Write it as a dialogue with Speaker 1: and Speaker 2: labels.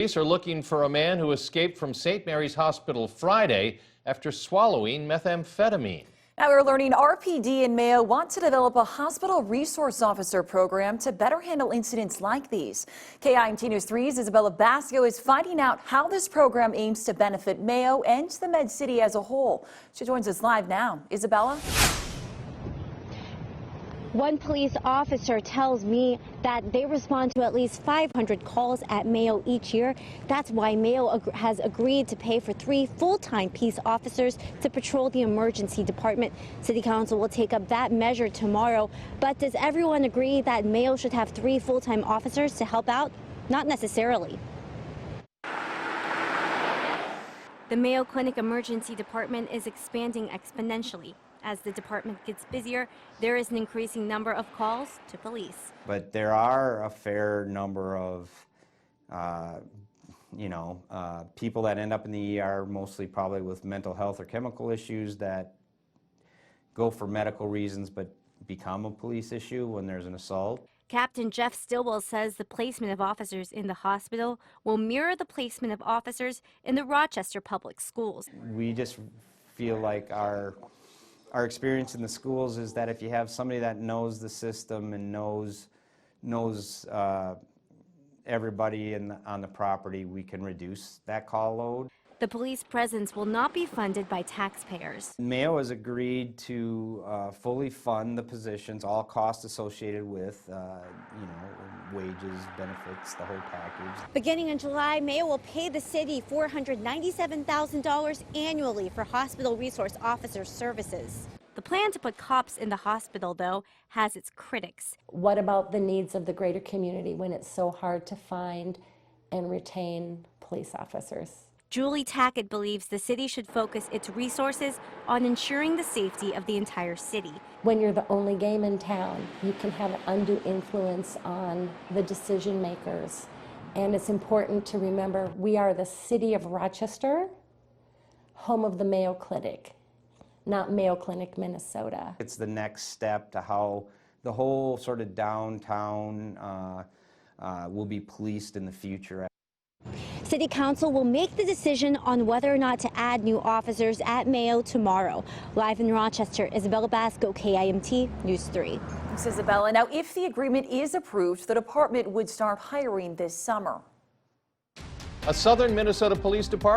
Speaker 1: Police are looking for a man who escaped from St. Mary's Hospital Friday after swallowing methamphetamine.
Speaker 2: Now we're learning RPD and Mayo want to develop a hospital resource officer program to better handle incidents like these. KIMT News 3's Isabella Basco is finding out how this program aims to benefit Mayo and the Med City as a whole. She joins us live now. Isabella?
Speaker 3: One police officer tells me that they respond to at least 500 calls at Mayo each year. That's why Mayo has agreed to pay for 3 full-time peace officers to patrol the emergency department. City Council will take up that measure tomorrow. But does everyone agree that Mayo should have 3 full-time officers to help out? Not necessarily. The Mayo Clinic Emergency Department is expanding exponentially. As the department gets busier, there is an increasing number of calls to police.
Speaker 4: But there are a fair number of, people that end up in the ER, mostly probably with mental health or chemical issues that go for medical reasons but become a police issue when there's an assault.
Speaker 3: Captain Jeff Stillwell says the placement of officers in the hospital will mirror the placement of officers in the Rochester Public Schools.
Speaker 4: We just feel like our experience in the schools is that if you have somebody that knows the system and knows everybody on the property, we can reduce that call load.
Speaker 3: The police presence will not be funded by taxpayers.
Speaker 4: Mayo has agreed to fully fund the positions, all costs associated with, wages, benefits, the whole package.
Speaker 3: Beginning in July, Mayo will pay the city $497,000 annually for hospital resource officer services. The plan to put cops in the hospital, though, has its critics.
Speaker 5: What about the needs of the greater community when it's so hard to find and retain police officers?
Speaker 3: Julie Tackett believes the city should focus its resources on ensuring the safety of the entire city.
Speaker 5: When you're the only game in town, you can have an undue influence on the decision makers. And it's important to remember we are the city of Rochester, home of the Mayo Clinic, not Mayo Clinic, Minnesota.
Speaker 4: It's the next step to how the whole sort of downtown will be policed in the future.
Speaker 3: City Council will make the decision on whether or not to add new officers at Mayo tomorrow. Live in Rochester, Isabella Basco, KIMT News 3.
Speaker 2: Thanks, Isabella. Now, if the agreement is approved, the department would start hiring this summer.
Speaker 1: A southern Minnesota police department